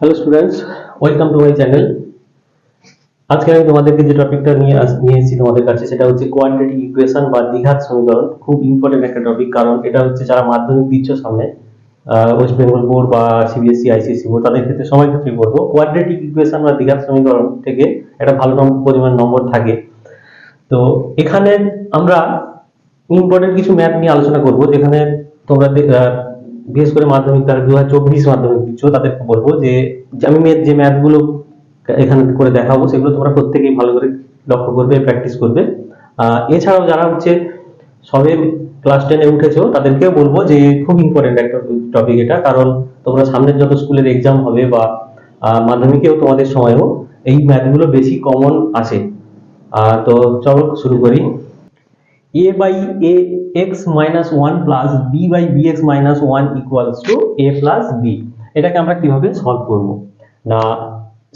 Hello students, welcome to my channel. আজকে আমি তোমাদেরকে যে টপিকটা নিয়ে এসেছি তোমাদের কাছে, সেটা হচ্ছে কোয়াড্রেটিক ইকুয়েশন বা দ্বিঘাত সমীকরণ। খুব ইম্পর্টেন্ট একটা টপিক, কারণ এটা হচ্ছে যারা মাধ্যমিক দিচ্ছ সামনে, ওয়েস্ট বেঙ্গল বোর্ড বা সিবিএসসি আইসিএসসি বোর্ড, তাদের ক্ষেত্রে সবার ক্ষেত্রেই বলবো কোয়াড্রেটিক ইকুয়েশন বা দ্বিঘাত সমীকরণ থেকে একটা ভালো পরিমাণ নম্বর থাকে। তো এখানে আমরা ইম্পর্টেন্ট কিছু ম্যাথ নিয়ে আলোচনা করব, যেখানে তোমরা বিশেষ করে মাধ্যমিক তারা 2024 মাধ্যমিক দিচ্ছ, তাদেরকে বলবো যে আমি যে ম্যাথগুলো এখানে করে দেখাবো সেগুলো তোমরা প্রত্যেকেই ভালো করে লক্ষ্য করবে, প্র্যাকটিস করবে। এছাড়াও যারা হচ্ছে সবে ক্লাস 10-এ উঠেছো, তাদেরকেও বলবো যে খুব ইম্পর্টেন্ট একটা টপিক এটা, কারণ তোমরা সামনের যত স্কুলের এক্সাম হবে বা মাধ্যমিকেও তোমাদের সময়ও এই ম্যাথগুলো বেশি কমন আসে। তো চলো শুরু করি। a by ax minus 1 plus b by bx minus 1 equals to a plus b। এটাকে আমরা কিভাবে সলভ করব? না,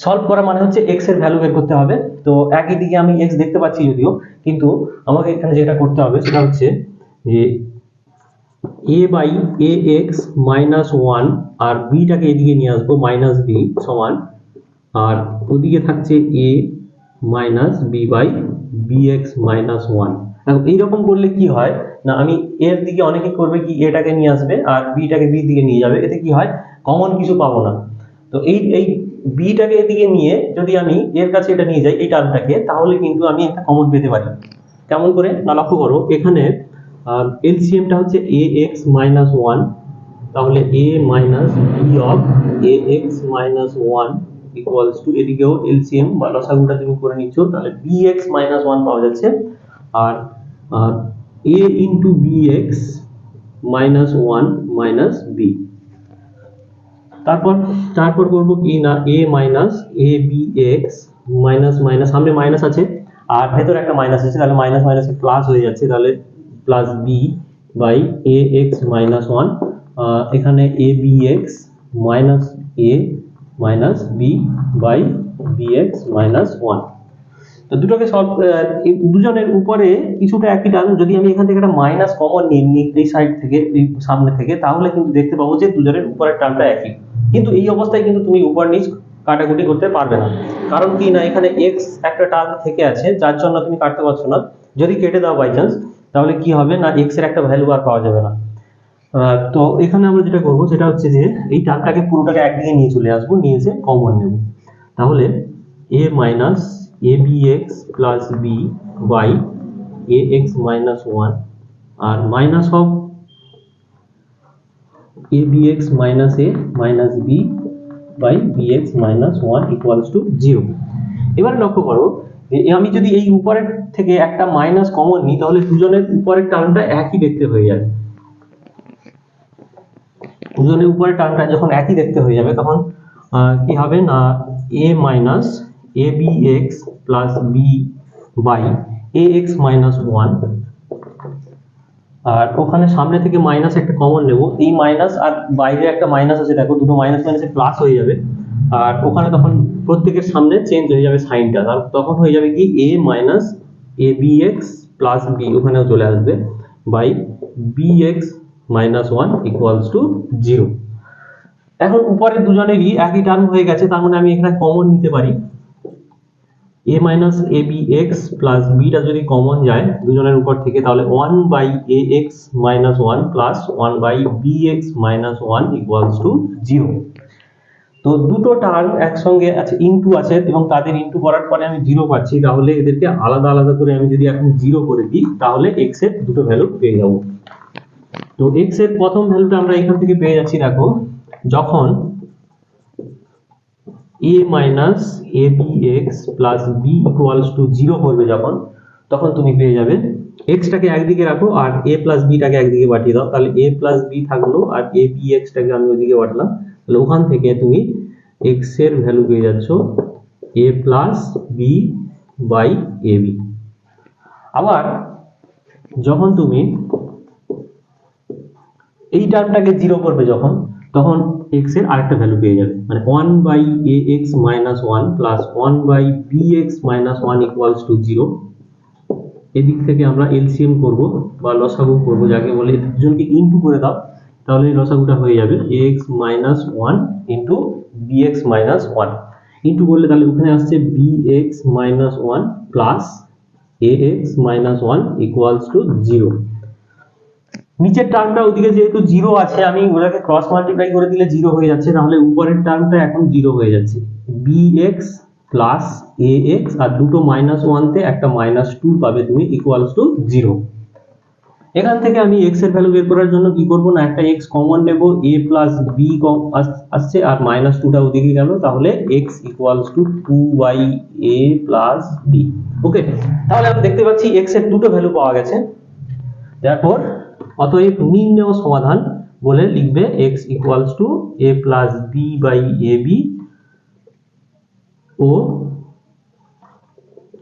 সলভ করা মানে হচ্ছে x এর ভ্যালু বের করতে হবে। তো একই দিকে আমি x দেখতে পাচ্ছি যদিও, কিন্তু আমাকে এখানে যেটা করতে হবে সেটা হচ্ছে যে a by ax minus 1 R b টাকে এদিকে নিয়ে আসবো minus b সমান, আর ওদিকে থাকছে a minus b by bx minus 1। এইরকম করলে কি হয় না, আমি এর দিকে অনেকে করবে কি এটাকে নিয়ে আসবে আর বিটাকে বি দিকে নিয়ে যাবে, এতে কি হয় কমন কিছু পাবো না। তো এই বিটাকে এদিকে নিয়ে যদি আমি এর কাছে এটা নিয়ে যাই এই টার্মটাকে, তাহলে কিন্তু আমি একটা কমন পেতে পারি। কেমন করে না, লক্ষ্য করো এখানে এলসিএমটা হচ্ছে ax minus 1, তাহলে a minus b of ax minus 1 equals to, এদিকেও এলসিএম বা লসাগুটা তুমি করে নিচ্ছ, তাহলে bx minus 1 পাওয়া যাচ্ছে, আর a into bx minus 1 minus b। তারপর করব কি না, a minus abx minus minus, সামনে মাইনাস আছে আর ভেতরে একটা মাইনাস আছে, তাহলে মাইনাস মাইনাসে প্লাস হয়ে যাচ্ছে, তাহলে plus b by ax minus 1, এখানে abx minus a minus b by bx minus 1। তো দুটোকে সলভ, দুজনের উপরে কিছুটা একই টার্ম, যদি আমি এখান থেকে একটা মাইনাস কমন নিয়ে নিই এই সাইড থেকে, এই সামনে থেকে, তাহলে কিন্তু দেখতে পাবো যে দুজনের উপরের টার্মটা একই। কিন্তু এই অবস্থায় কিন্তু তুমি উপর নিচ কাটাকুটি করতে পারবে না, কারণ কি না এখানে x একটা টার্ম থেকে আছে, যার জন্য তুমি কাটতে পারছো না। যদি কেটে দাও বাই চান্স, তাহলে কি হবে না x এর একটা ভ্যালু আর পাওয়া যাবে না। তো এখানে আমরা যেটা করবো সেটা হচ্ছে যে এই টার্মটাকে পুরোটাকে একদিকে নিয়ে চলে আসবো, নিয়ে এসে কমন নেব। তাহলে a minus abx plus b by ax minus 1 আর minus of abx minus a minus b by bx minus 1 equals to 0। এবারে লক্ষ্য করো আমি যদি এই উপরের থেকে একটা মাইনাস কমন নিই, তাহলে দুজনের উপরের টার্মটা একই দেখতে হয়ে যাবে। দুজনের উপরের টার্মটা যখন একই দেখতে হয়ে যাবে, তখন কি হবে না a minus abx plus b by ax minus 1, আর ওখানে সামনে থেকে মাইনাস একটা কমন নেব, এই মাইনাস আর বাইরে একটা মাইনাস আছে, দেখো দুটো মাইনাস মাইনাসে প্লাস হয়ে যাবে, আর ওখানে তখন প্রত্যেকের সামনে চেঞ্জ হয়ে যাবে সাইনটা, আর তখন হয়ে যাবে কি a minus abx plus b ওখানেও চলে আসবে by bx minus 1 equals to 0। এখন উপরে দুজনেরই একই টার্ম হয়ে গেছে, তার মানে আমি এখানে কমন নিতে পারি। a minus abx plus b টা যদি কমন যায় দুজনের উপর থেকে, তাহলে 1 by ax minus 1 plus 1 by bx minus 1 equals to 0। তো দুটো টার্ম একসঙ্গে আছে, ইনটু আছে, এবং তাদের ইনটু করার পরে আমি 0 পাচ্ছি, তাহলে এদেরকে আলাদা আলাদা করে আমি যদি এখন 0 করে দিই, তাহলে x এর দুটো ভ্যালু পেয়ে যাব। তো x এর প্রথম ভ্যালুটা আমরা এখান থেকে পেয়ে যাচ্ছি, দেখো যখন a minus abx plus b equals to 0 করবে যখন, তখন তুমি পেয়ে যাবে, x টাকে একদিকে রাখো আর a plus b টাকে একদিকে পাঠিয়ে দাও, তাহলে a plus b থাকলো আর abx টাকে আমি ওইদিকে পাঠালাম, তাহলে ওখান থেকে তুমি x এর ভ্যালু পেয়ে যাচ্ছ a plus b by ab। আবার যখন তুমি এই টার্মটাকে 0 করবে যখন, তখন x এর আরেকটা ভ্যালু পেয়ে যাবে, মানে 1 by ax minus 1 plus 1 by bx minus 1 equals to 0। এদিক থেকে আমরা এলসিএম করব বা লসাগু করব, যাকে বলে দুজনকে ইনটু করে দাও, তাহলে লসাগুটা হয়ে যাবে ax minus 1 into bx minus 1 into করলে তাহলে ওখানে আসছে bx minus 1 plus ax minus 1 equals to 0। নিচের টার্মটা ওদিকে যেহেতু 0 আছে আমি ওটাকে ক্রস মাল্টিপ্লাই করে দিলে 0 হয়ে যাচ্ছে, তাহলে উপরের টার্মটা এখন 0 হয়ে যাচ্ছে। bx প্লাস ax আর দুটো -1 তে একটা -2 পাবে তুমি ইকুয়ালস টু 0। এখান থেকে আমি x এর ভ্যালু বের করার জন্য কি করব না, একটা x কমন নেব, a প্লাস b আসছে আর -2টা ওদিকে গেল, তাহলে x equals two 2/a plus b। ওকে, তাহলে আমরা দেখতে পাচ্ছি x এর দুটো ভ্যালু পাওয়া গেছে। তারপর অতএব নির্ণেয় সমাধান বলে লিখবে x equals to a plus b by ab ও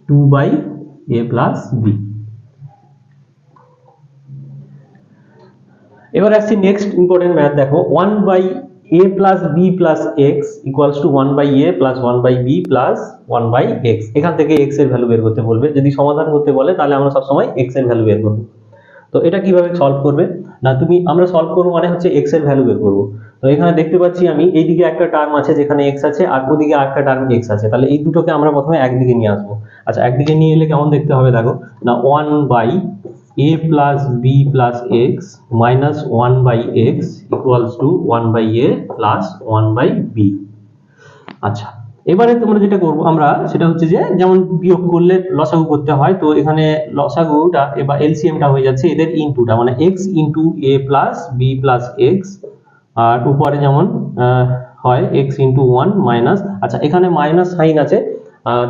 2/a প্লাস b। এবার আসছে নেক্সট ইম্পর্টেন্ট ম্যাথ, দেখো 1/a plus b plus x equals to 1/a plus 1/b plus 1/x। এখান থেকে x এর ভ্যালু বের করতে বলবে। যদি সমাধান করতে বলে তাহলে আমরা সবসময় x এর ভ্যালু বের করব। তো এটা কিভাবে সলভ করবে না, আমরা সলভ করব মানে হচ্ছে x এর ভ্যালু বের করব। তো এখানে দেখতে পাচ্ছি আমি এইদিকে একটা টার্ম আছে যেখানে x আছে আর ওদিকে আরেকটা টার্ম x আছে, তাহলে এই দুটোকে আমরা প্রথমে একদিকে নিয়ে আসবো। আচ্ছা, একদিকে নিয়ে এলে কেমন দেখতে হবে দেখো না, 1/a plus b plus x minus 1/x equals to 1/a plus 1/b। আচ্ছা, এবারে তোমরা যেটা করবো আমরা সেটা হচ্ছে যে যেমন বিয়োগ করলে লসাগু করতে হয়, তো এখানে লসাগুটা বা এলসিএমটা হয়ে যাচ্ছে এদের ইনটুটা, মানে x into a plus b plus x আর উপরে যেমন হয় x ইনটু 1 মাইনাস, আচ্ছা এখানে মাইনাস সাইন আছে,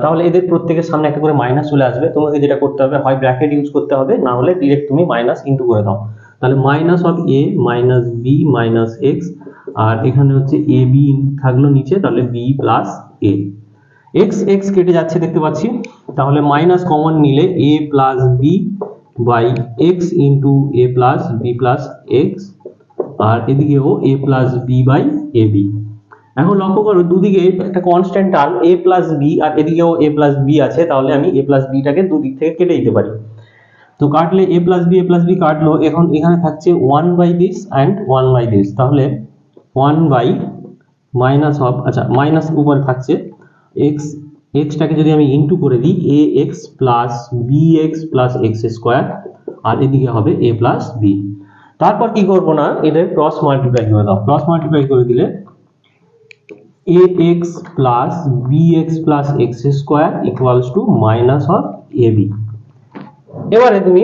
তাহলে এদের প্রত্যেকের সামনে একটা করে মাইনাস চলে আসবে। তোমাকে যেটা করতে হবে হয় ব্র্যাকেট ইউজ করতে হবে, না হলে ডিরেক্ট তুমি মাইনাস ইনটু করে দাও। তাহলে minus of a minus b minus x আর এখানে হচ্ছে a b থাকলো নিচে, তাহলে b plus a। x x কেটে যাচ্ছে দেখতে পাচ্ছি, তাহলে মাইনাস কমন নিলে a plus b by x into a plus b plus x আর এদিকেও a plus b by ab। এখন লক্ষ্য করো দুদিকে একটা constant term a plus b আর এদিকেও a প্লাস b আছে, তাহলে আমি a প্লাস b টাকে দুদিক থেকে কেটে দিতে পারি। তো কাটলে a প্লাস b কাটলো, এখন এখানে থাকছে 1/this and 1/this, তাহলে 1 মাইনাস অফ, আচ্ছা মাইনাস উপরে থাকছে x টাকে যদি আমি ইনটু করে দিই ax plus bx plus x square আর এদিকে হবে a প্লাস b। তারপর কি করব না, এদের ক্রস মাল্টিপ্লাই করে দাও। ক্রস মাল্টিপ্লাই করে দিলে ax plus bx plus x square equals to minus of ab। এবারে তুমি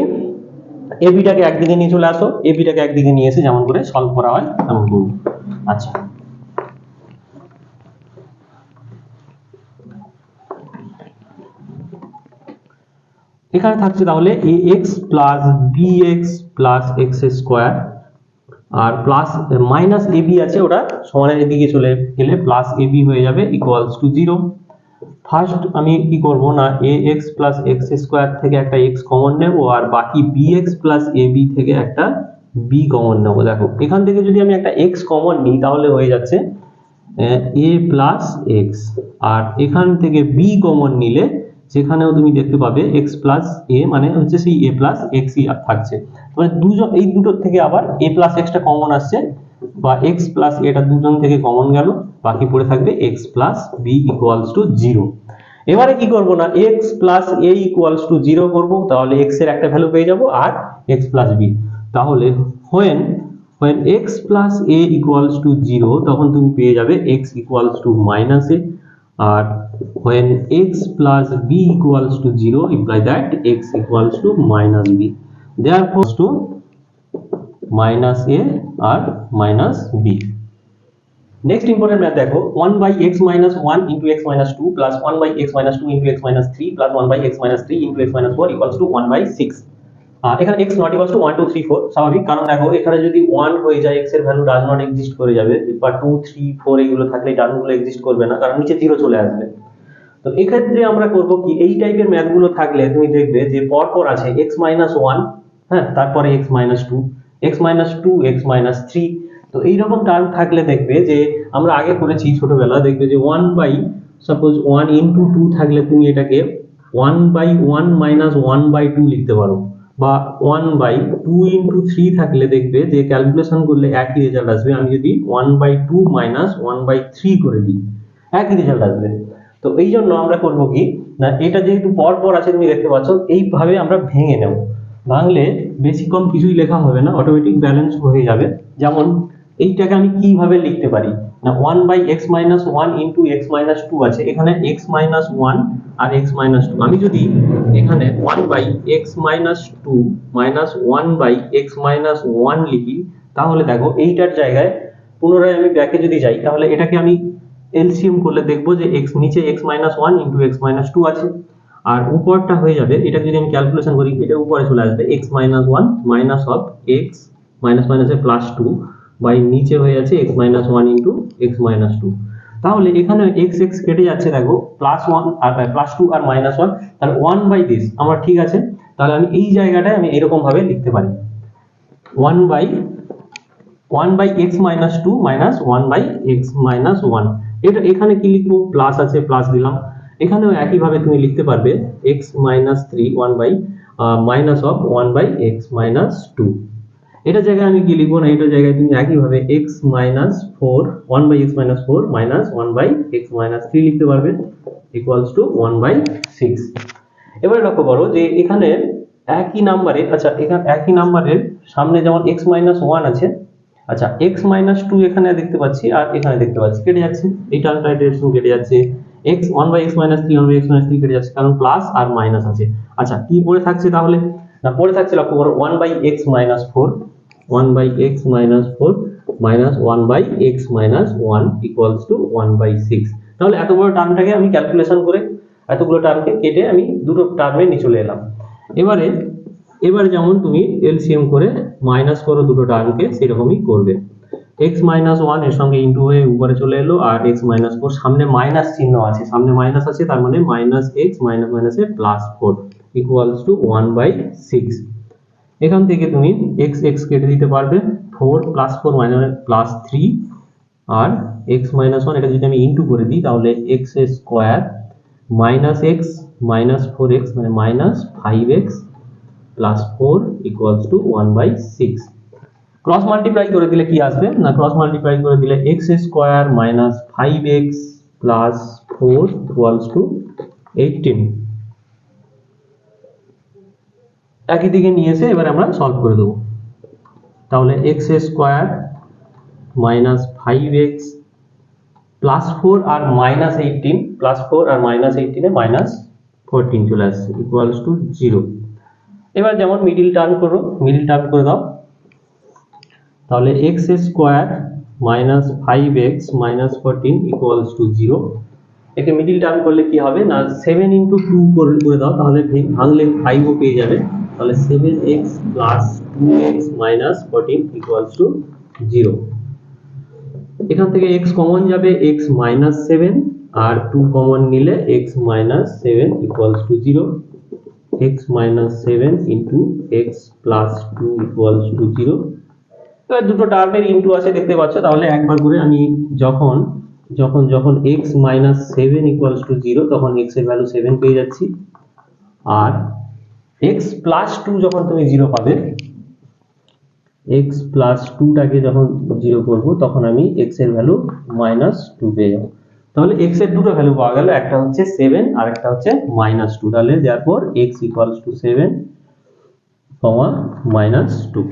ab টাকে একদিকে নিয়ে চলে আসো, ab টাকে একদিকে নিয়ে এসে যেমন করে সলভ করা হয় তেমন করব। আচ্ছা, এখানে থাকছে তাহলে ax plus bx plus x square আর প্লাস মাইনাস ab আছে, ওটা সমানের এদিকে চলে গেলে প্লাস ab হয়ে যাবে ইকুয়ালস টু 0। ফার্স্ট আমি কি করব না, ax প্লাস x স্কয়ার থেকে একটা x কমন নেব আর বাকি bx প্লাস ab থেকে একটা b কমন নেব। দেখো এখান থেকে যদি আমি একটা x কমন নিই তাহলে হয়ে যাচ্ছে a প্লাস x আর এখান থেকে b কমন নিলে যেখানেও তুমি দেখতে পাবে x প্লাস a মানে হচ্ছে সেই a প্লাস x ই থাকছে, মানে দুজন এই দুটোর থেকে আবার a প্লাস x টা কমন আসছে বা x প্লাস a টা দুজন থেকে কমন গেল, বাকি পড়ে থাকবে x plus b equals to 0। এবারে কি করব না, x plus a equals to 0 করব, তাহলে x এর একটা ভ্যালু পেয়ে যাব আর x প্লাস b। তাহলে when x plus a equals to 0 তখন তুমি পেয়ে যাবে x equals to minus a আর when x plus b equals to 0 imply that x equals to minus b, therefore to minus a or minus b। next important math দেখো 1/x minus 1 into x minus 2 plus 1/x minus 2 into x minus 3 plus 1/x minus 3 into x minus 4 equals to 1/6। এখানে x not equals to 1 2 3 4 স্বাভাবিক, কারণ দেখো এখানে যদি 1 হয়ে যায় x এর ভ্যালু ডাজ নট এক্সিস্ট করে যাবে, বা 2 3 4 এগুলো থাকলে টার্মগুলো এক্সিস্ট করবে না, কারণ নিচে 0 চলে আসবে। তো এই ক্ষেত্রে আমরা করব কি, এই টাইপের ম্যাথগুলো থাকলে তুমি দেখবে যে পরপর আছে x minus 1, হ্যাঁ তারপরে x minus 2 x minus 2 x minus 3। তো এই রকম টার্ম থাকলে দেখবে যে আমরা আগে করেছি ছোটবেলা, দেখবে যে 1/সাপোজ 1 into 2 থাকলে তুমি এটাকে 1/1 minus 1/2 লিখতে পারো, বা 1/2 ইন্টু 3 থাকলে দেখবে যে ক্যালকুলেশন করলে একই রেজাল্ট আসবে। আমি যদি 1/2 মাইনাস 1/3 করে দিই একই রেজাল্ট আসবে। তো এই জন্য আমরা করব কি না, এটা যেহেতু পর পর আছে তুমি দেখতে পাচ্ছ, এইভাবে আমরা ভেঙে নেব। ভাঙলে বেশি কম কিছুই লেখা হবে না, অটোমেটিক ব্যালেন্স হয়ে যাবে। যেমন এইটাকে আমি কিভাবে লিখতে পারি না, 1/x minus 1 into x minus 2 আছে, এখানে x minus 1 আর x minus 2, আমি যদি এখানে 1/x minus 2 minus 1/x minus 1 লিখি, তাহলে দেখো এইটার জায়গায় পুনরায় আমি ব্যাকে যদি যাই, তাহলে এটাকে আমি এলসিএম করলে দেখবো যে x নিচে x minus 1 into x minus 2 আছে, আর উপরটা হয়ে যাবে, এটা যদি আমি ক্যালকুলেশন করি এটা উপরে চলে আসবে x minus 1 minus of x minus minus A plus 2 by নিচে হয়ে যাচ্ছে x minus 1 into x minus 2। তাহলে এখানে x x কেটে যাচ্ছে, দেখো প্লাস 1 আর প্লাস 2 আর মাইনাস 1, তাহলে 1/this আমার ঠিক আছে। তাহলে আমি এই জায়গাটায় আমি এরকম ভাবে লিখতে পারি 1/x minus 2 minus 1/x minus 1। এটা এখানে কি লিখবো, প্লাস আছে প্লাস দিলাম, এখানেও একই ভাবে তুমি লিখতে পারবে x minus 3 1 by minus of 1/x minus 2। এটা জায়গায় আমি কি লিখবো না, এটা জায়গায় তুমি একই ভাবে x minus 4 1/x minus 4 minus 1/x minus 3 লিখতে পারবে equals to 1/6। এবারে লক্ষ্য করো যে এখানে একই নাম্বারের, আচ্ছা এখানে একই নাম্বারের সামনে যেমন x minus 1 আছে, আচ্ছা x minus 2 এখানে দেখতে পাচ্ছি আর এখানে দেখতে পাচ্ছি কেটে যাচ্ছে, এই টার্মটা কেটে যাচ্ছে, x 1/x minus 3 1/x minus 3 কেটে যাচ্ছে, কারণ প্লাস আর মাইনাস আছে। আচ্ছা কি পড়ে থাকছে তাহলে না, পড়ে থাকছে লক্ষ্য করো 1/x minus 4 1/x minus 4 minus 1/x minus 1 equals to 1/6। তাহলে এত বড় টার্মটাকে আমি ক্যালকুলেশন করে এতগুলো টার্মকে কেটে আমি দুটো টার্মে নিয়ে চলে এলাম। এবারে যেমন তুমি এলসিএম করে মাইনাস করো দুটো টার্মকে, সেরকমই করবে। x minus 1 এর সঙ্গে ইনটু হয়ে উপরে চলে এলো, আর x minus 4 সামনে মাইনাস চিহ্ন আছে, সামনে মাইনাস আছে, তার মানে মাইনাস x মাইনাস মাইনাসে প্লাস 4 ইকুয়ালস টু 1/6। এখান থেকে তুমি x x কেটে দিতে পারবে, 4 প্লাস 4 মাইনাস প্লাস 3, আর x minus 1 এটা যদি আমি ইনটু করে দিই তাহলে x square minus x minus 4x মানে minus 5x plus 4 equals to 1/6। Cross multiply করে দিলে কি আসবে না, ক্রস মাল্টিপ্লাই করে দিলে x square minus 5x plus 4 equals to 18। একই দিকে নিয়ে এসে এবার আমরা সলভ করে দেবো। তাহলে x square minus 5x plus 4 আর মাইনাস 18, প্লাস 4 আর মাইনাস 18 এ মাইনাস 14 চলে আসছে ইকুয়ালস টু 0। এবার যেমন মিডিল টার্ম করো, মিডিল টার্ম করে দাও, তাহলে x square minus 5x minus 14 equals to 0। একে মিডিল টার্ম করলে কি হবে না, 7 ইনটু 2 করে দাও, তাহলে ভাঙলে 5 ও পেয়ে যাবে, তাহলে 7x plus 2x minus 14 equals to 0। এখান থেকে x কমন যাবে, x মাইনাস 7 আর 2 কমন নিলে x minus 7 equals to 0। x minus 7 into x plus 2 equals to 0। এবার দুটো টার্মের ইনটু আছে দেখতে পাচ্ছ, তাহলে একবার করে আমি যখন x মাইনাস 7 ইকুয়ালস টু 0 তখন x এর ভ্যালু 7 পেয়ে যাচ্ছি, আর x প্লাস 2 যখন তুমি 0 পাবে, x প্লাস 2 টাকে যখন 0 করব তখন আমি x এর ভ্যালু মাইনাস 2 পেয়ে যাব। তাহলে x এর দুটো ভ্যালু পাওয়া গেল, একটা হচ্ছে 7 আর একটা হচ্ছে মাইনাস 2। তাহলে therefore x equals to 7, minus 2।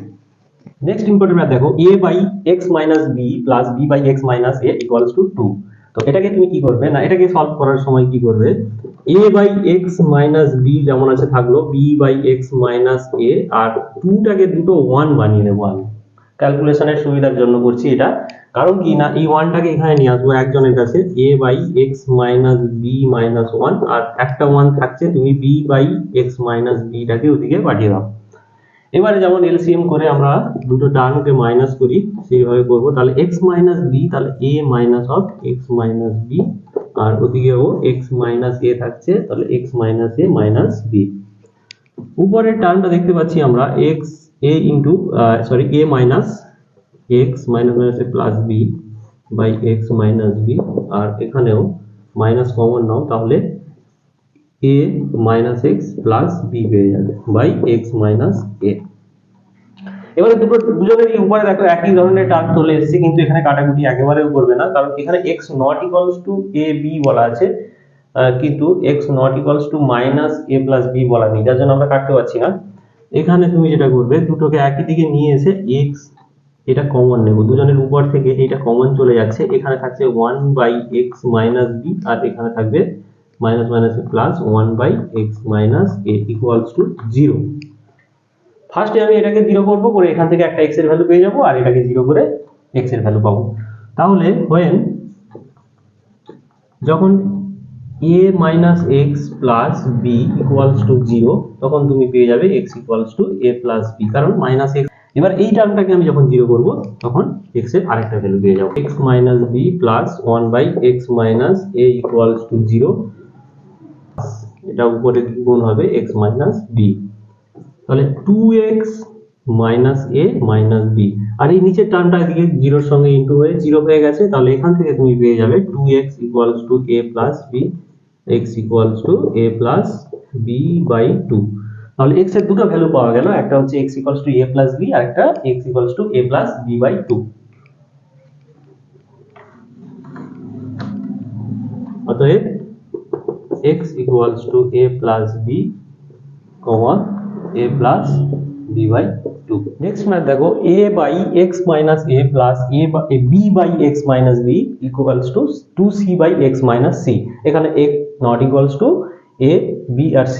Next important math দেখো, a by x minus b plus b by x minus a equals to 2। তো এটাকে তুমি কি করবে না, এটাকে সলভ করার সময় কি করবে, a by x minus b যেমন আছে থাকলো, b by x minus a, আর 2 টাকে দুটো 1 বানিয়ে নেব। আমি ক্যালকুলেশনের সুবিধার জন্য করছি এটা, কারণ কি না এই 1 টাকে এখানে নিয়ে আসবো একজনের কাছে, a by x minus b minus 1, আর একটা 1 থাকছে, তুমি b by x minus b টাকে ওদিকে পাঠিয়ে দাও। এবারে যেমন এলসিএম করে আমরা দুটো টার্মকে মাইনাস করি সেইভাবে করব। তাহলে x মাইনাস b, তাহলে a minus of x minus b, আর ওদিকেও x মাইনাস a থাকছে, তাহলে x minus a minus b। উপরের টার্মটা দেখতে পাচ্ছি আমরা x a into a minus x minus minus a plus b by x minus b, আর এখানেও মাইনাস কমন নাও, তাহলে a minus x plus b পেয়ে যাবে বাই এক্স মাইনাস এ। এবারে দুজনেরই উপরে দেখো একই ধরনের টার্ম চলে এসেছে, কিন্তু এখানে কাটাকুটি একেবারেও করবে না, কারণ এখানে x not equals to A B বলা আছে, কিন্তু x not equals to minus A plus B বলা নেই, যার জন্য আমরা কাটতে পারছি না। এখানে তুমি যেটা করবে, দুটোকে একই দিকে নিয়ে এসে x এটা কমন নেব, দুজনের উপর থেকে এটা কমন চলে যাচ্ছে, এখানে থাকছে 1 বাই x মাইনাস বি, আর এখানে থাকবে minus minus plus 1 by x minus A equals to 0। ফার্স্টে আমি এটাকে 0 করব, করে এখান থেকে একটা x এর ভ্যালু পেয়ে যাব, আর এটাকে 0 করে x এর ভ্যালু পাবো। তাহলে when যখন a minus x plus b equals to 0, তখন তুমি পেয়ে যাবে x equals to a plus b, কারণ মাইনাস x। এবার এই টার্মটাকে আমি যখন 0 করব, তখন x এর আরেকটা ভ্যালু পেয়ে যাব, x minus b plus 1 by x minus a equals to 0, এটা উপরে গুণ হবে x মাইনাস b, তাহলে 2x minus a minus b, আর এই নিচের টার্মটা এদিকে 0 এর সঙ্গে ইনটু হয়ে 0 হয়ে গেছে, তাহলে এখান থেকে তুমি পেয়ে যাবে 2x equals to a plus b, x equals to a plus b by 2। তাহলে x এর দুটো ভ্যালু পাওয়া গেল, একটা হচ্ছে x equals to a plus b, আর একটা x equals to a plus b by 2। অতএব x equals to a plus b, a plus b by 2। Next math দেখো, a by x minus a plus b by x minus b equals to 2c by x minus c, এখানে x not equals to a b আর c।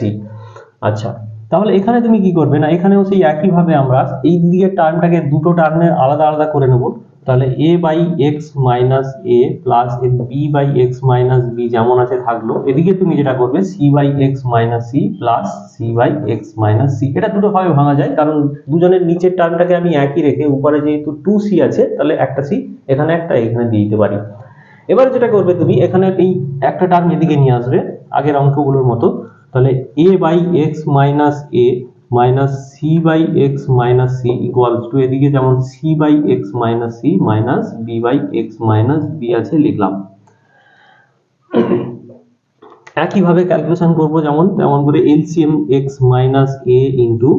আচ্ছা, তাহলে এখানে তুমি কি করবে না, এখানেও সেই একই ভাবে আমরা এই দিকের টার্মটাকে দুটো টার্মে আলাদা আলাদা করে নেব। তাহলে a by x minus a plus b by x minus b যেমন আছে থাকলো, এদিকে তুমি যেটা করবে c by x minus c plus c by x minus c, এটা দুটো ভাবে ভাঙা যায়, কারণ দুজনের নিচের টার্মটাকে আমি একই রেখে উপরে যেহেতু 2c আছে, তাহলে একটা c এখানে একটা এখানে দিয়ে দিতে পারি। এবার যেটা করবে তুমি, এখানে এই একটা টার্ম এদিকে নিয়ে আসবে আগের অঙ্কগুলোর মতো, তাহলে a by x minus a minus c by x minus c equals to, এদিকে যেমন c by x minus c minus b by x minus b আছে লিখলাম। একইভাবে ক্যালকুলেশন করব তেমন করে LCM x minus a into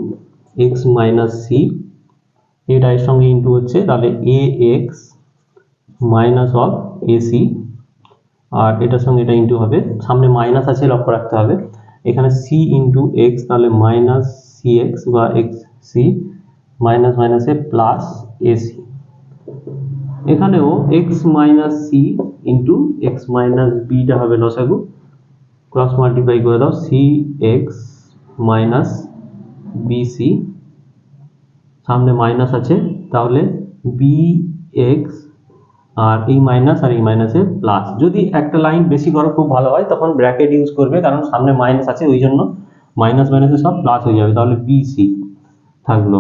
x minus c, এটা এর সঙ্গে ইন্টু হচ্ছে, তাহলে ax মাইনাস অফ ac, আর এটার সঙ্গে এটা ইন্টু হবে, সামনে মাইনাস আছে লক্ষ্য রাখতে হবে, এখানে c ইন্টু x, তাহলে মাইনাস cx বা xc মাইনাস মাইনাসে প্লাস ac, এখানেও x minus c into x minus b টা হবে লসাগু, ক্রস মাল্টিপ্লাই করে দাও, cx মাইনাস bc, সামনে মাইনাস আছে, তাহলে bx, আর এই মাইনাস আর এই মাইনাসে প্লাস। যদি একটা লাইন বেশি করো খুব ভালো হয়, তখন ব্র্যাকেট ইউজ করবে, কারণ সামনে মাইনাস আছে ওই জন্য মাইনাস মাইনাসে সব প্লাস হয়ে যাবে, তাহলে bc থাকলো।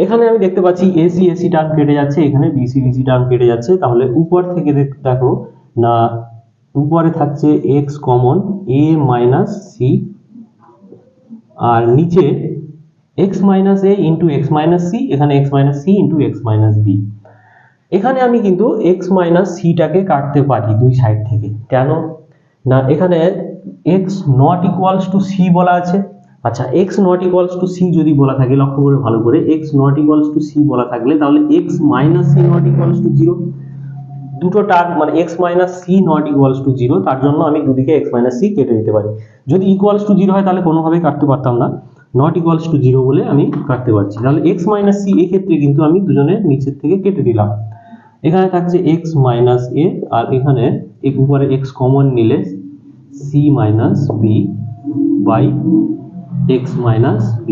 এখানে আমি দেখতে পাচ্ছি ac ac টার্ম কেটে যাচ্ছে, এখানে bc bc টার্ম কেটে যাচ্ছে, তাহলে উপর থেকে দেখো না, উপরে থাকছে x common, a minus c, আর নিচে x minus a into x minus c, এখানে x minus c into x minus b। এখানে আমি কিন্তু x মাইনাস c টাকে কাটতে পারি দুই সাইড থেকে, কেন না, এখানে x not equals two c বলা আছে। আচ্ছা, x not equals two c যদি বলা থাকে, লক্ষ্য করে ভালো করে, x not equals two c বলা থাকলে, তাহলে x minus c not equals to 0, দুটো টার্ম মানে x minus c not equals to 0, তার জন্য আমি দুদিকে x মাইনাস c কেটে দিতে পারি। যদি ইকুয়ালস টু 0 হয় তাহলে কোনোভাবেই কাটতে পারতাম না, নট ইকুয়ালস টু 0 বলে আমি কাটতে পারছি, তাহলে x মাইনাস c এই ক্ষেত্রে কিন্তু আমি দুজনের নিচের থেকে কেটে দিলাম। এখানে থাকছে x মাইনাস a, আর এখানে উপরে x কমন নিলে c minus b by x minus b।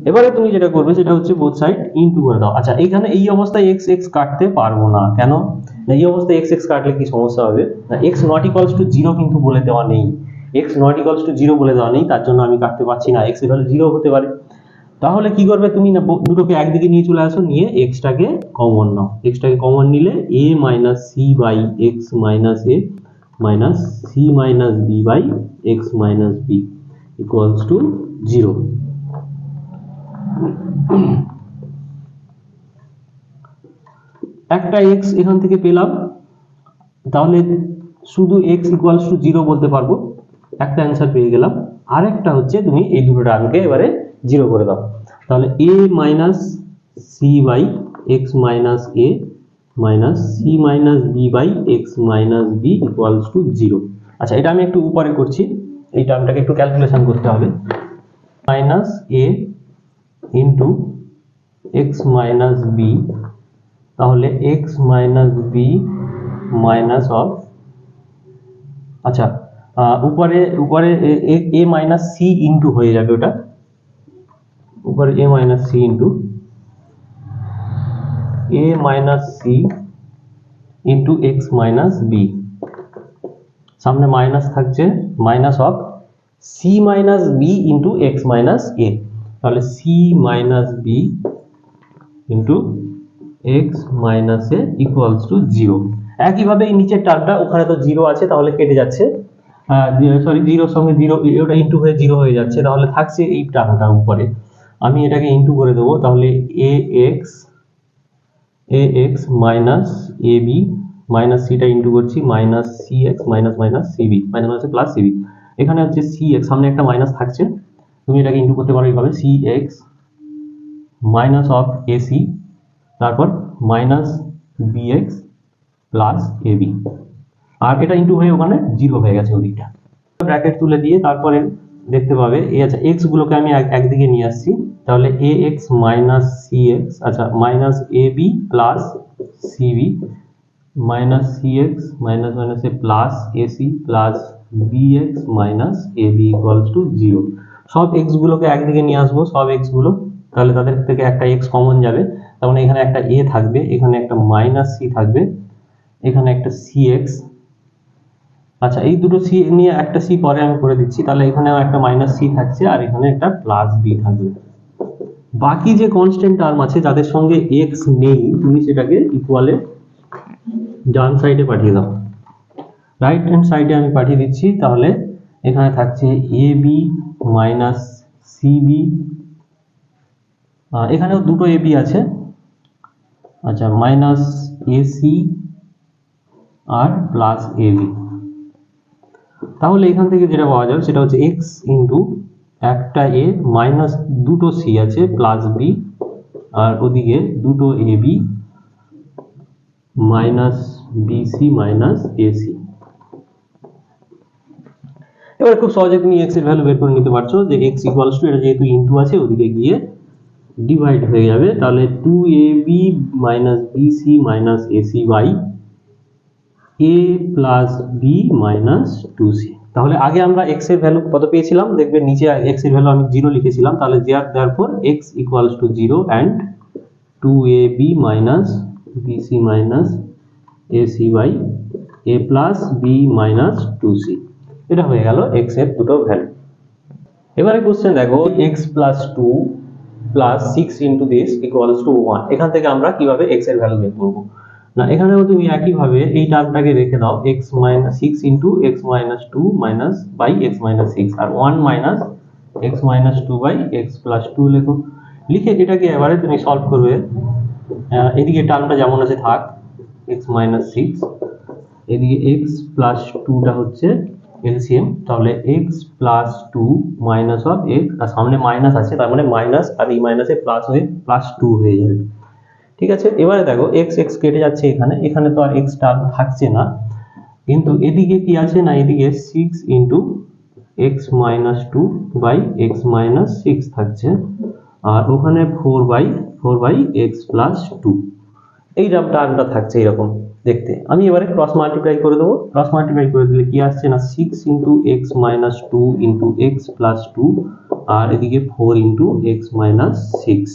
এবারে তুমি যেটা করবে সেটা হচ্ছে বোথ সাইড ইনটু করে দাও। আচ্ছা, এখানে এই অবস্থায় x x কাটতে পারবো না, কেন না, এই অবস্থায় x x কাটলে কি সমস্যা হবে না, x নট ইকুয়ালস টু 0 কিন্তু বলে দেওয়া নেই, x নট ইকুয়ালস টু 0 বলে দেওয়া নেই, তার জন্য আমি কাটতে পারছি না, x এর ভ্যালু 0 হতে পারে। তাহলে কি করবে তুমি না, দুটোকে একদিকে নিয়ে চলে আসো, নিয়ে x টাকে কমন নাও, x টাকে কমন নিলে a minus c by x minus a minus c minus b by x minus b equals to 0। একটা x এখান থেকে পেলাম, তাহলে শুধু x ইকুয়ালস টু 0 বলতে পারবো, একটা অ্যান্সার পেয়ে গেলাম। আরেকটা হচ্ছে তুমি এই দুটো টার্মকে এবারে 0 করে দাও, তাহলে a minus c by x minus a minus c minus b by x minus b equals to 0। আচ্ছা, এটা আমি একটু উপরে করছি, এই টার্মটাকে একটু ক্যালকুলেশন করতে হবে। Minus a into x minus b, তাহলে x minus b minus of, আচ্ছা উপরে উপরে এ মাইনাস সি ইন্টু হয়ে যাবে, ওটা উপরে a minus c into a minus c into x minus b, সামনে মাইনাস থাকছে, minus of c minus b into x minus a, তাহলে c minus b into x minus A equals to 0। একইভাবে এই নিচের টার্মটা, ওখানে তো 0 আছে তাহলে কেটে যাচ্ছে, সরি 0 সঙ্গে 0 ওটা ইন্টু হয়ে 0 হয়ে যাচ্ছে, তাহলে থাকছে এই টার্মটা উপরে, আমি এটাকে ইন্টু করে দেবো, তাহলে a x minus a b minus সিটা ইন্টু করছি minus c x minus minus c b minus হচ্ছে প্লাস সিবি, এখানে হচ্ছে সি এক্স, সামনে একটা মাইনাস থাকছে, তুমি এটাকে ইন্টু করতে পারো এইভাবে, c x minus of a c, তারপর minus b x plus a b, আর এটা ইন্টু হয়ে ওখানে 0 হয়ে গেছে ওদিকটা। ব্র্যাকেট তুলে দিয়ে তারপরে দেখতে পাবে এই, আচ্ছা এক্স গুলোকে আমি একদিকে নিয়ে আসছি, তাহলে a x minus c x, আচ্ছা minus a b plus c b minus c x minus minus A plus a c plus b x minus a b equals to 0। সব এক্স গুলোকে একদিকে নিয়ে আসবো, সব এক্স গুলো, তাহলে তাদের থেকে একটা এক্স কমন যাবে, তার মানে এখানে একটা এ থাকবে, এখানে একটা মাইনাস সি থাকবে, এখানে একটা সি এক্স, আচ্ছা এই দুটো সি নিয়ে একটা সি পরে আমি করে দিচ্ছি, তাহলে এখানে একটা মাইনাস সি থাকছে আর এখানে একটা প্লাস বি থাকবে। বাকি যে কনস্ট্যান্ট টার্ম আছে যাদের সঙ্গে এক্স নেই, তুমি সেটাকে ইকুয়ালে ডান সাইডে পাঠিয়ে দাও, রাইট হ্যান্ড সাইডে আমি পাঠিয়ে দিচ্ছি, তাহলে এখানে থাকছে এ বি মাইনাস সিবি, এখানেও দুটো এ বি আছে, আচ্ছা minus AC R plus a B, তাহলে এখান থেকে যেটা পাওয়া যাবে সেটা হচ্ছে এক্স ইন্টু একটা এ মাইনাস দুটো সি আছে প্লাস বি, আর ওদিকে দুটো a b minus b c minus a c. এবার খুব সহজে তুমি এক্স এর ভ্যালু বের করে নিতে পারছো, যে এক্স ইকুয়ালস টু, এটা যেহেতু ইন্টু আছে ওদিকে গিয়ে ডিভাইড হয়ে যাবে, তাহলে 2ab minus b c minus a c by a plus b minus 2c। তাহলে আগে আমরা x এর ভ্যালু কত পেয়েছিলাম, দেখবে নিচে x এর ভ্যালু আমি 0 লিখেছিলাম, তাহলে therefore x equals to 0 and 2ab minus bc minus ac by a plus b minus 2c, এটা হয়ে গেল x এর দুটো ভ্যালু। এবারে কোশ্চেন দেখো, x plus 2 plus 6 into this equals to 1, এখান থেকে আমরা কিভাবে x এর ভ্যালু বের করব না, এখানেও তুমি একইভাবে এই টার্মটাকে রেখে দাও, x minus 6 into x minus 2 minus by x minus 6 R 1 minus x minus 2 by x plus 2 লেখো, লিখে এটাকে এবারে তুমি সলভ করবে, এদিকে টার্মটা যেমন আছে থাক, x minus 6, এদিকে x plus 2টা হচ্ছে এলসিএম, তাহলে x plus 2 minus of x, আর সামনে মাইনাস আছে তার মানে মাইনাস আর এই মাইনাসে প্লাস হয়ে প্লাস 2 হয়ে যাবে, ঠিক আছে। এবারে দেখো x x কেটে যাচ্ছে, এখানে এখানে তো আর x টার্ম থাকছে না, কিন্তু এদিকে কি আছে না, এদিকে 6 into x minus 2 by x minus 6 থাকছে, আর ওখানে 4 by x plus 2, এই টার্মটা থাকছে এরকম দেখতে। আমি এবারে ক্রস মাল্টিপ্লাই করে দেবো, ক্রস মাল্টিপ্লাই করে দিলে কি আসছে না, 6 into x minus 2 into x plus 2 আর এদিকে 4 into x minus 6,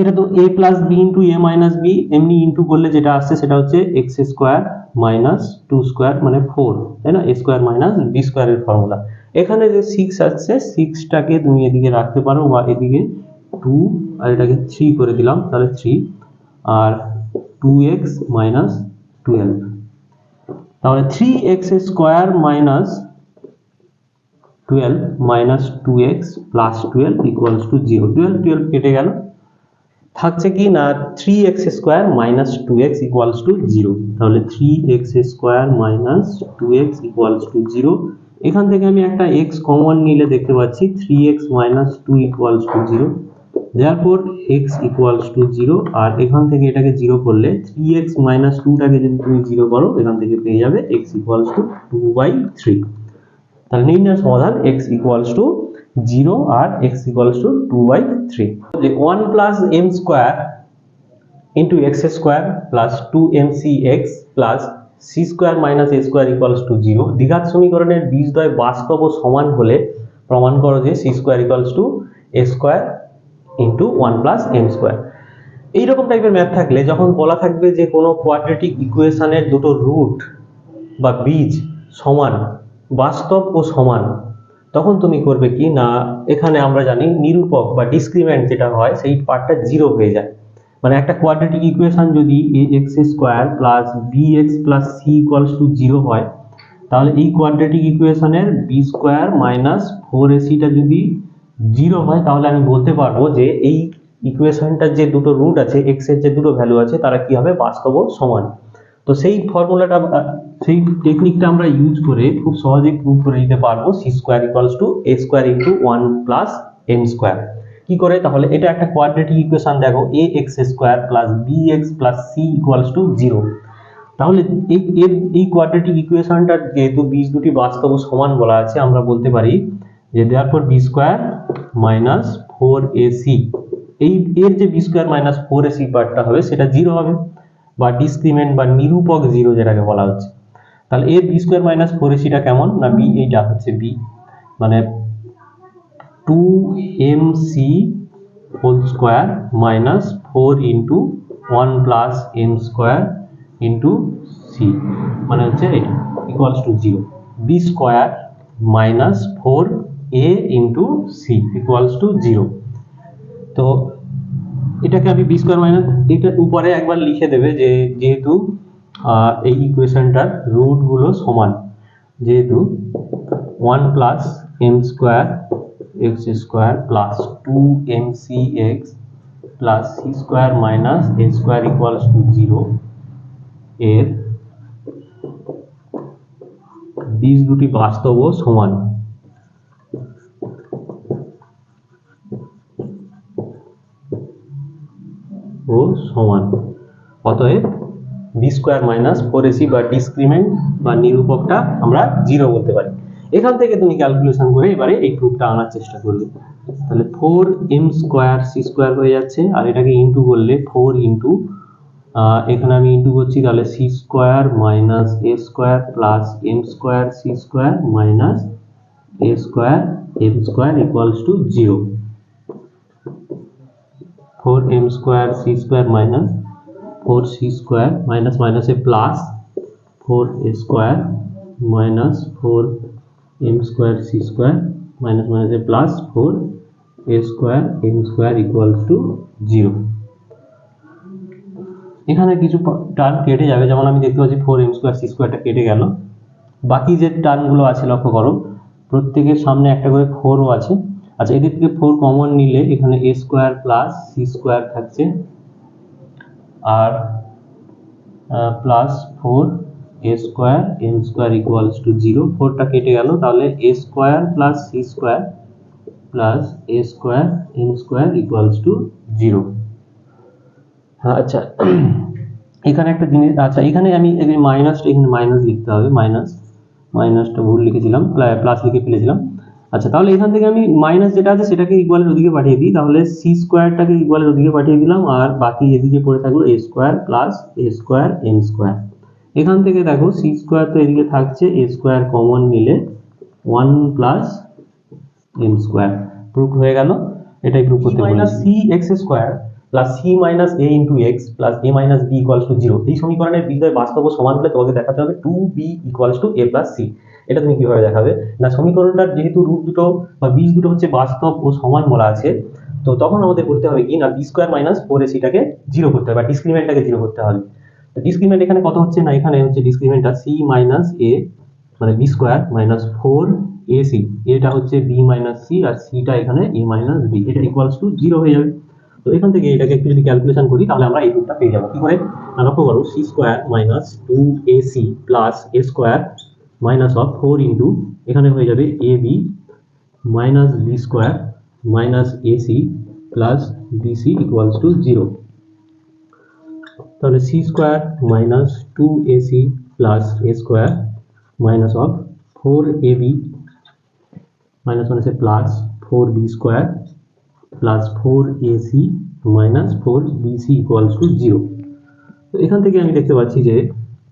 এটা তো a plus b into a minus b, এমনি ইনটু করলে যেটা আসছে সেটা হচ্ছে x স্কয়ার minus 2 স্কয়ার মানে 4, তাই না, a square minus b square এর ফর্মুলা। এখানে যে 6 আসছে, 6টাকে তুমি এদিকে রাখতে পারো বা এদিকে 2 আর এটাকে 3 করে দিলাম, তাহলে 3 আর 2x minus 12, তাহলে 3x square minus 12 minus 2x plus 12 equals to 0, 12 কেটে গেল, থাকছে কি না 3x square minus 2x equals to 0। তাহলে 3x square minus 2x equals to 0। এখান থেকে আমি একটা x কমন নিলে দেখতে পাচ্ছি 3x minus 2 equals to 0। therefore x equals to 0। আর এখান থেকে এটাকে 0 করলে 3x মাইনাস 2 টাকে যদি তুমি 0 করো এখান থেকে পেয়ে যাবে x ইকুয়ালস টু 2/3। তাহলে নির্ণয় সমাধান x ইকুয়ালস টু 0 আর x ইকুয়ালস টু 2/3। যে 1 plus m square into x square plus 2mcx plus c square minus a square equals to 0 দ্বিঘাত সমীকরণের বীজদ্বয় বাস্তব ও সমান হলে প্রমাণ করো যে c square equals to a square into 1 plus m square. এইরকম টাইপের ম্যাথ থাকলে যখন বলা থাকবে যে কোনো কোয়াড্রেটিক ইকুয়েশনের দুটো রুট বা বীজ সমান, বাস্তব ও সমান, তখন তুমি করবে কি না, এখানে আমরা জানি নিরূপক বা ডিসক্রিমিন্যান্ট যেটা হয় সেই পার্টটা 0 হয়ে যায়। মানে একটা কোয়াড্রেটিক ইকুয়েশন যদি ax square plus bx plus c equals to 0 হয়, তাহলে এই কোয়াড্রেটিক ইকুয়েশনের b স্কয়ার মাইনাস 4ac টা যদি 0 হয়, তাহলে আমি বলতে পারবো যে এই ইকুয়েশনটার যে দুটো রুট আছে, x এর যে দুটো ভ্যালু আছে, তারা কি হবে, বাস্তব ও সমান। তো সেই ফর্মুলাটা, সেই টেকনিকটা আমরা ইউজ করে খুব সহজেই প্রুভ করে দিতে পারবো c square equals to a square into 1 plus m square. কি করে, তাহলে এটা একটা কোয়াড্রেটিক ইকুয়েশন, দেখো ax square plus bx plus c equals to 0। তাহলে এই কোয়াড্রেটিক ইকুয়েশনটার যেহেতু বীজ দুটি বাস্তব ও সমান বলা আছে, আমরা বলতে পারি যে therefore b square minus 4ac, এই এর যে b স্কয়ার মাইনাস 4ac পার্টটা হবে সেটা 0 হবে, বা ডিসক্রিমিন্যান্ট বা নিরূপক 0 যেটাকে বলা হচ্ছে। তাহলে এর b স্কয়ার মাইনাস 4ac টা কেমন না, b এইটা হচ্ছে b, মানে 2mc whole square minus 4 into 1 plus m square into c, মানে হচ্ছে এটা equals to 0। b square minus 4a into c equals to 0। তো এটাকে আমি b স্কয়ার মাইনাস, এটার উপরে একবার লিখে দেবে যে যেহেতু এই ইকুয়েশনটার রুট গুলো সমান, যেহেতু 1 plus m square x square plus 2mcx plus c square minus a square equals to 0 এর বীজ দুটি বাস্তব ও সমান। অতএব b স্কয়ার মাইনাস 4ac বা ডিসক্রিমিন্যান্ট বা নিরূপকটা আমরা 0 বলতে পারি। এখান থেকে তুমি ক্যালকুলেশন করে এবারে এই প্রুফটা আনার চেষ্টা করবে। তাহলে 4m স্কয়ার c স্কয়ার হয়ে যাচ্ছে, আর এটাকে ইনটু করলে 4 ইনটু, এখানে আমি ইনটু করছি, তাহলে c square minus a square plus m square c square minus a square m square equals to 0। 4m square c square minus 4c square minus মাইনাসে plus 4a square minus 4m square c square minus মাইনাসে plus 4a square m square equals to 0। এখানে কিছু term কেটে যাবে, যেমন আমি দেখতে পাচ্ছি 4m স্কয়ার c স্কয়ারটা কেটে গেল। বাকি যে টার্মগুলো আছে লক্ষ্য করো, প্রত্যেকের সামনে একটা করে 4ও আছে। আচ্ছা, এদের থেকে 4 কমন নিলে এখানে a square plus c square থাকছে, আর plus 4a square m square equals to 0। 4টা কেটে গেল, তাহলে a square plus c square plus a square m square equals to 0। আচ্ছা, এখানে একটা জিনিস, আচ্ছা এখানে আমি মাইনাসটা, এখানে মাইনাস লিখতে হবে, মাইনাসটা ভুল লিখেছিলাম, প্লাস লিখে ফেলেছিলাম। আচ্ছা, তাহলে এখান থেকে আমি মাইনাস যেটা আছে সেটাকে ইকুয়ালের ওদিকে পাঠিয়ে দিই, তাহলে c স্কয়ারটাকে ইকুয়ালের ওদিকে পাঠিয়ে দিলাম, আর বাকি এদিকে পড়ে থাকলো a square plus a square m square. এখান থেকে দেখো c স্কয়ার তো এদিকে থাকছে, a স্কয়ার কমন নিলে 1 প্লাস m স্কয়ার। প্রুফ হয়ে গেল, এটাই প্রুফ করতে বলেছি। c x square plus c minus a into x plus a minus b equals to 0। এই সমীকরণের বীজদ্বয় বাস্তব ও সমান হলে তোমাকে দেখাতে হবে 2b equals to a plus c। এটা তুমি কিভাবে দেখাবে না, সমীকরণটার যেহেতু রুট দুটো বা বীজ দুটো হচ্ছে বাস্তব ও সমান বলা আছে, তো তখন আমাদের করতে হবে কি না, b স্কয়ার মাইনাস 4ac টাকে 0 করতে হবে, বা ডিসক্রিমিন্যান্টটাকে 0 করতে হবে। তো ডিসক্রিমিন্যান্ট এখানে কত হচ্ছে না, এখানে হচ্ছে ডিসক্রিমিন্যান্টটা c মাইনাস a, মানে b স্কয়ার মাইনাস 4ac, এটা হচ্ছে b মাইনাস c, আর c টা এখানে a মাইনাস b, এটা ইকুয়ালস টু 0 হয়ে যাবে। তো এখান থেকে এটাকে একটু যদি ক্যালকুলেশন করি তাহলে আমরা এই রূপটা পেয়ে যাবো। কি করে? লক্ষ্য করো, c square minus 2ac plus a square minus of 4 into এখানে হয়ে যাবে ab minus b square minus ac plus bc equals to 0। তাহলে c square minus 2ac plus a square minus of 4ab minus মানে সে plus 4b square plus 4ac minus 4bc equals to 0। তো এখান থেকে আমি দেখতে পাচ্ছি যে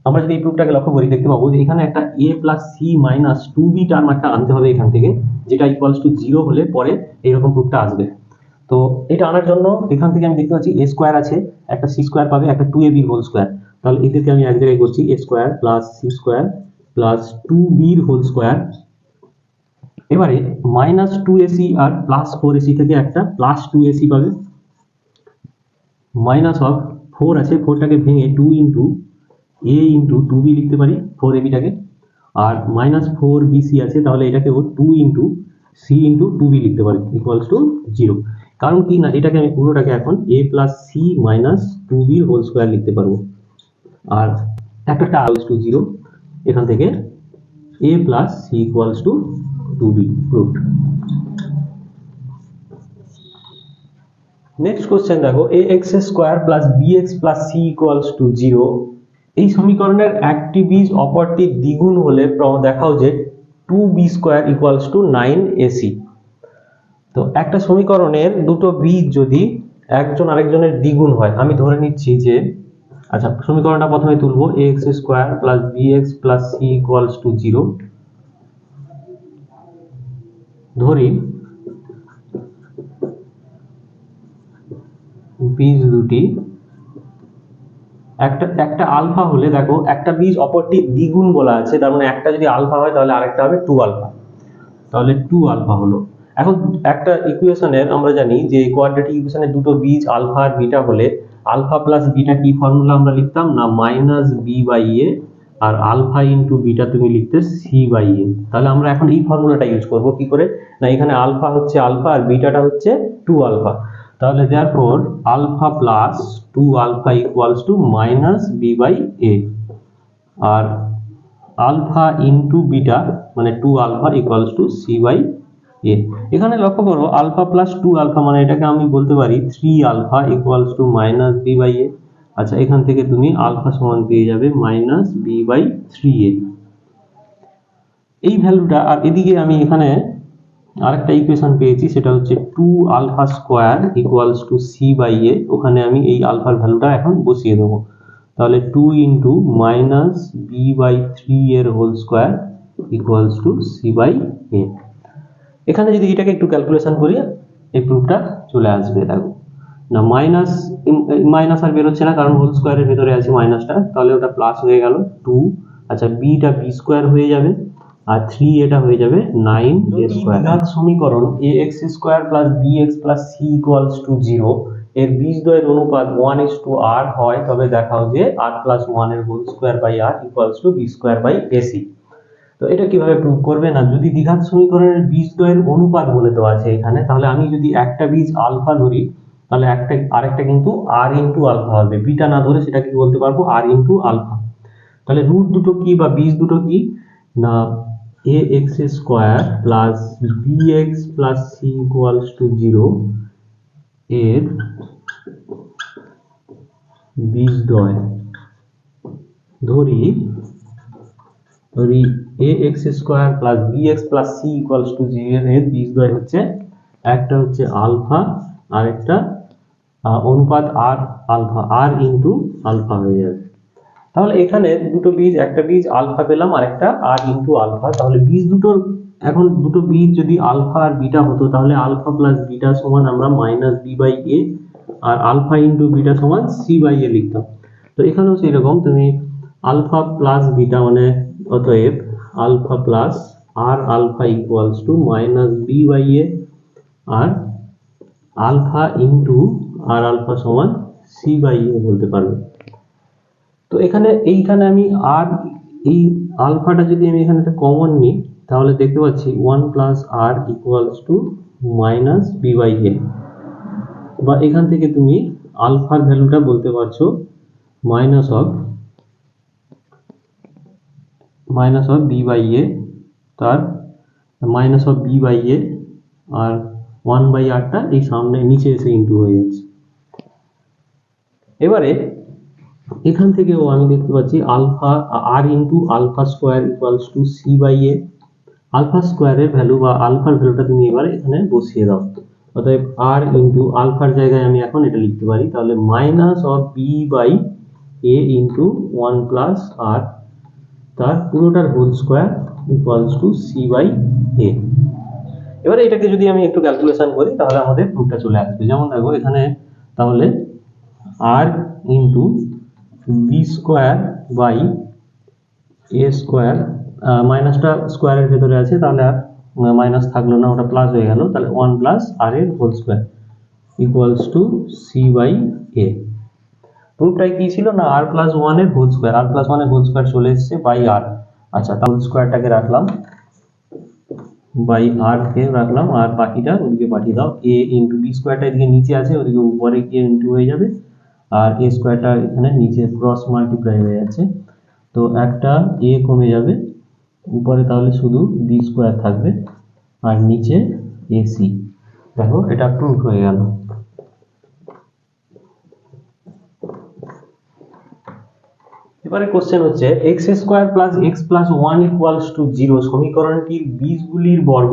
আমরা যদি এই প্রুফটাকে লক্ষ্য করি দেখতে পাবো যে এখানে একটা a plus c minus 2b term একটা আনতে হবে এখান থেকে, যেটা ইকুয়ালস টু 0 হলে পরে এইরকম প্রুফটা আসবে। তো এটা আনার জন্য এখান থেকে আমি দেখতে পাচ্ছি a স্কয়ার আছে, একটা c স্কয়ার পাবে, একটা 2ab হোল স্কয়ার। তাহলে এদেরকে আমি এক জায়গায় করছি a square plus c square plus 2b whole square. এবারে মাইনাস 2ac আর প্লাস 4ac থেকে একটা প্লাস 2ac পাবে, মাইনাস অফ 4 আছে, 4টাকে ভেঙে 2 ইন্টু a ইন্টু 2b লিখতে পারি 4ab-টাকে, আর মাইনাস 4bc আছে, তাহলে এটাকে 2 ইন্টু c ইন্টু 2b লিখতে পারি ইকুয়ালস টু 0। কারণ কি না, এটাকে আমি পুরোটাকে এখন a plus c minus 2b whole square লিখতে পারবো, আর একটা ইকুয়ালস টু 0। এখান থেকে a plus c equals two 2b proved. Next question দেখো, ax square plus bx plus c equals to 0। এই সমীকরণের একটি বীজ অপরটির দ্বিগুণ হলে দেখাও যে 2b square equals two 9ac। তো একটা সমীকরণের দুটো বীজ যদি একজন আরেকজনের দ্বিগুণ হয়, আমি ধরে নিচ্ছি যে, আচ্ছা সমীকরণটা প্রথমে তুলবো, ax square plus bx plus c equals to 0। ধরি বীজ দুটি একটা আলফা হলে, দেখো একটা বীজ অপরটি দ্বিগুণ বলা আছে, তার মানে একটা যদি আলফা হয় তাহলে আরেকটা হবে 2 আলফা, তাহলে 2 আলফা হলো। এখন একটা ইকুয়েশনের আমরা জানি যে কোয়াড্রেটিক ইকুয়েশনের দুটো বীজ আলফা আর বিটা হলে আলফা প্লাস বিটা কি ফর্মুলা আমরা লিখতাম না, মাইনাস বি বাই এ, আর আলফা ইন্টু বিটা তুমি লিখতে সি বাই এ। তাহলে আমরা এখন এই ফর্মুলাটা ইউজ করব কি করে না, এখানে আলফা হচ্ছে আলফা আর বিটাটা হচ্ছে 2 আলফা, তাহলে therefore alpha plus 2 alpha equals to minus b by a, আর আলফা ইন্টু বিটা মানে 2 alpha equals to c by a. এখানে লক্ষ্য করো আলফা প্লাস 2 আলফা মানে এটাকে আমি বলতে পারি 3 alpha equals to minus b by a. আচ্ছা এখান থেকে তুমি আলফা সমান পেয়ে যাবে মাইনাস বি বাই 3a। এই ভ্যালুটা, আর এদিকে আমি এখানে আরেকটা ইকুয়েশন পেয়েছি, সেটা হচ্ছে 2 alpha square equals to c by a. ওখানে আমি এই আলফার ভ্যালুটা এখন বসিয়ে দেবো, তাহলে 2 ইন্টু মাইনাস বি বাই 3 এর whole square equals to c by a. এখানে যদি এটাকে একটু ক্যালকুলেশন করি এই প্রুফটা চলে আসবে। দেখো না, মাইনাস মাইনাস আর বেরোচ্ছে না কারণ হোল স্কোয়ারের ভেতরে আছে মাইনাসটা, তাহলে ওটা প্লাস হয়ে গেল 2। আচ্ছা বিটা বি স্কোয়ার হয়ে যাবে, আর 3 এটা হয়ে যাবে 9a স্কোয়ার। দ্বিঘাত সমীকরণ ax square plus bx plus c equals to 0 এর বীজদ্বয়ের অনুপাত 1:r হয়, তবে দেখাও যে r প্লাস 1 এর whole square by r equals to b square by ac। তো এটা কিভাবে প্রুভ করবে না, যদি দ্বিঘাত সমীকরণের বীজদ্বয়ের অনুপাত বলে দেওয়া আছে এখানে, তাহলে আমি যদি একটা বীজ আলফা ধরি তাহলে আরেকটা কিন্তু r ইন্টু আলফা হবে, বিটা না ধরে সেটা কি বলতে পারবো r ইন্টু আলফা। তাহলে রুট দুটো কি বা বীজ দুটো কি না, ax square plus bx plus c equals to 0 এর বীজদ্বয় ধরি ax square plus bx plus c equals to 0 এর বীজদ্বয় হচ্ছে, একটা হচ্ছে আলফা আর একটা অনুপাত r alpha, r into alpha হয়ে যাবে। তাহলে এখানে দুটো বীজ, একটা বীজ আলফা পেলাম আর একটা r ইন্টু আলফা। তাহলে বীজ দুটোর এখন দুটো বীজ যদি আলফা আর বিটা হতো তাহলে আলফা প্লাস বিটা সমান আমরা মাইনাস বি বাই এ, আর আলফা ইন্টু বিটা সমান সি বাই এ লিখতাম। তো এখানেও সেই রকম তুমি আলফা প্লাস বিটা মানে অতএব alpha plus r alpha equals to minus b by a, আর আলফা ইন্টু আর আলফা সমান সি বাই এ বলতে পারবে। তো এইখানে আমি আর এই আলফাটা যদি আমি এখানে একটা কমন নিই তাহলে দেখতে পাচ্ছি 1 plus r equals to minus b by a. বা এখান থেকে তুমি আলফার ভ্যালুটা বলতে পারছো minus of b by a, তার minus of b by a, আর 1/r এই সামনে নিচে এসে ইন্টু হয়ে যাচ্ছে। এবারে এখান থেকেও আমি দেখতে পাচ্ছি alpha r into alpha square equals to c by a. Alpha স্কোয়ারের ভ্যালু বা আলফার ভ্যালুটা তুমি এবারে এখানে বসিয়ে দাও। অতএব আর ইন্টু আলফার জায়গায় আমি এখন এটা লিখতে পারি, তাহলে minus of b by a into 1 plus r তার পুরোটার whole square equals to c by a. এবারে এটাকে যদি আমি একটু ক্যালকুলেশন করি তাহলে আমাদের প্রুফটা চলে আসবে। যেমন দেখো এখানে তাহলে r into b square by a square, মাইনাসটা স্কোয়ারের ভেতরে আছে তাহলে আর মাইনাস থাকলো না, ওটা প্লাস হয়ে গেল, তাহলে 1 প্লাস আর এর whole square equals to c by a. প্রুফটাই কি ছিল না আর প্লাস 1 এর হোল স্কোয়ার, আর প্লাস 1 এর হোল স্কোয়ার চলে এসেছে বাই আর। আচ্ছা, তাহলে স্কোয়ারটাকে রাখলাম, বাই আর কে রাখলাম, আর বাকিটা ওদিকে পাঠিয়ে দাও। এ ইন্টু বি স্কোয়ারটা এদিকে নিচে আছে, ওদিকে উপরে গিয়ে ইন্টু হয়ে যাবে, আর এ স্কোয়ারটা এখানে নিচে ক্রস মাল্টিপ্লাই হয়ে যাচ্ছে, তো একটা এ কমে যাবে, উপরে তাহলে শুধু বি স্কোয়ার থাকবে আর নিচে এসি। দেখো এটা প্রুফ হয়ে গেল। এবারে কোশ্চেন হচ্ছে x square plus x plus 1 equals to 0 সমীকরণটির বীজগুলির বর্গ,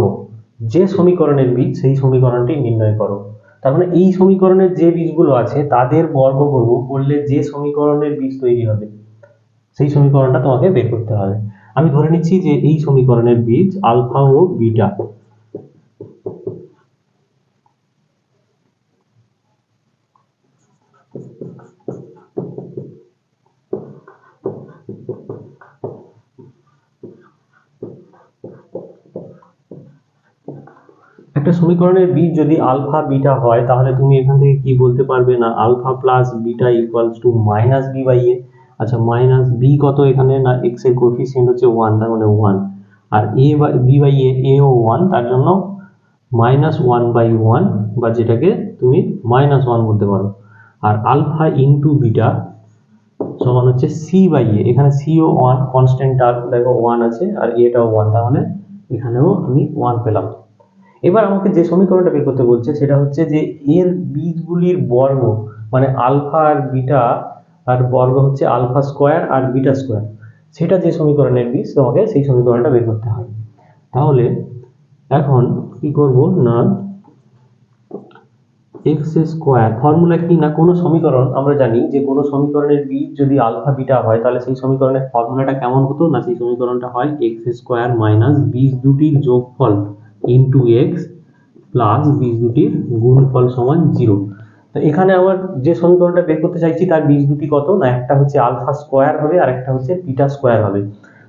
যে সমীকরণের বীজ সেই সমীকরণটি নির্ণয় করো। তার মানে এই সমীকরণের যে বীজগুলো আছে তাদের বর্গ করব, করলে যে সমীকরণের বীজ তৈরি হবে সেই সমীকরণটা তোমাকে বের করতে হবে। আমি ধরে নিচ্ছি যে এই সমীকরণের বীজ আলফা ও বিটা। একটা সমীকরণের বীজ যদি আলফা বিটা হয় তাহলে তুমি এখান থেকে কি বলতে পারবে না alpha plus beta equals to minus b by a. আচ্ছা, মাইনাস বি কত এখানে না এক্স এর কোএফিসিয়েন্ট হচ্ছে 1, তার মানে 1, আর এ বাই বি বাই এ ও 1, তার জন্য মাইনাস 1/1, বা যেটাকে তুমি মাইনাস 1 বলতে পারো। আর আলফা ইন্টু বিটা সমান হচ্ছে সি বাই এ, এখানে সি ও 1 কনস্ট্যান্ট টার্ম, দেখো 1 আছে আর এটাও 1, তার মানে এখানেও আমি 1 পেলাম। এবার আমাকে যে সমীকরণটা বের করতে বলছে সেটা হচ্ছে যে এর বীজগুলির বর্গ, মানে আলফা আর বিটা আর বর্গ হচ্ছে আলফা স্কোয়ার আর বিটা স্কোয়ার, সেটা যে সমীকরণের বীজ তোমাকে সেই সমীকরণটা বের করতে হয়। তাহলে এখন কি করব না এক্স স্কোয়ার ফর্মুলা কি না, কোনো সমীকরণ আমরা জানি যে কোনো সমীকরণের বীজ যদি আলফা বিটা হয় তাহলে সেই সমীকরণের ফর্মুলাটা কেমন হতো না, সেই সমীকরণটা হয় এক্স স্কোয়ার মাইনাস বীজ দুটির যোগফল ইন্টু এক্স প্লাস বীজ দুটির গুণফল সমান 0। তো এখানে আমার যে সমীকরণটা বের করতে চাইছি তার বীজ দুটি কত না, একটা হচ্ছে আলফা স্কোয়ার হবে আর একটা হচ্ছে বিটা স্কোয়ার হবে।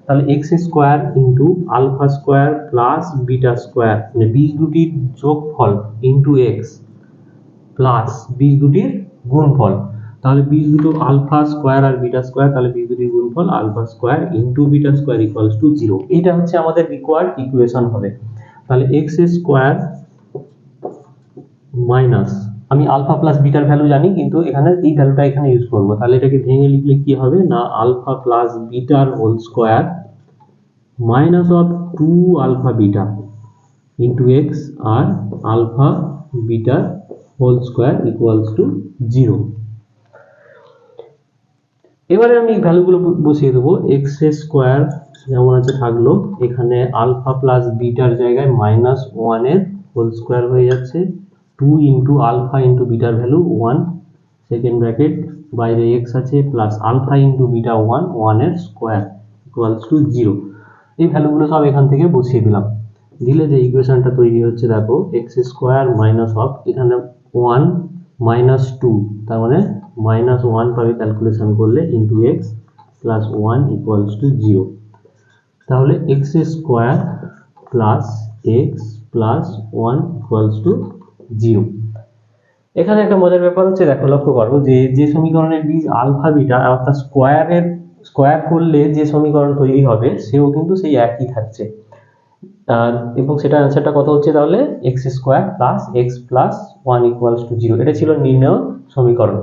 তাহলে x square into alpha square plus beta square, মানে বীজ দুটির যোগফল ইন্টু এক্স প্লাস বীজ দুটির গুণফল। তাহলে বীজ দুটো আলফা স্কোয়ার আর বিটা স্কোয়ার, তাহলে বীজ দুটির গুণফল alpha square into beta square equals to 0। এটা হচ্ছে আমাদের রিকোয়ার্ড ইকুয়েশন হবে। তাহলে এক্স স্কোয়ার মাইনাস, আমি আলফা প্লাস বিটার ভ্যালু জানি কিন্তু এখানে এই ভ্যালুটা এখানে ইউজ করব, তাহলে এটাকে ভেঙে লিখলে কি হবে না আলফা প্লাস বিটার whole square minus of 2 alpha beta into x আর আলফা বিটার হোল স্কোয়ার ইকুয়ালস টু 0। এবারে আমি ভ্যালুগুলো বসিয়ে দেবো। এক্স স্কোয়ার যেমন আছে থাকলো, এখানে আলফা প্লাস বিটার জায়গায় মাইনাস 1 এর হোল স্কোয়ার হয়ে যাচ্ছে, 2 ইন্টু আলফা ইন্টু বিটার ভ্যালু 1 সেকেন্ড ব্র্যাকেট, বাইরে এক্স আছে প্লাস আলফা ইন্টু বিটা 1 এর স্কোয়ার ইকুয়ালস টু 0। এই ভ্যালুগুলো সব এখান থেকে বসিয়ে দিলাম, দিলে যে ইকুয়েশনটা তৈরি হচ্ছে দেখো এক্স স্কোয়ার মাইনাস অফ এখানে 1 মাইনাস 2, তার মানে মাইনাস 1 পাবে ক্যালকুলেশন করলে into x plus 1 equals to 0। তাহলে x square plus x plus 1 equals to 0। এখানে একটা মজার ব্যাপার হচ্ছে, দেখো লক্ষ্য করো যে সমীকরণের বীজ আলফা বিটা অর্থাৎ স্কোয়ার করলে যে সমীকরণ তৈরি হবে সেও কিন্তু সেই একই থাকছে। এবং সেটা অ্যান্সারটা কত হচ্ছে তাহলে x² + x + 1 = 0। এটা ছিল নির্ণয় সমীকরণ।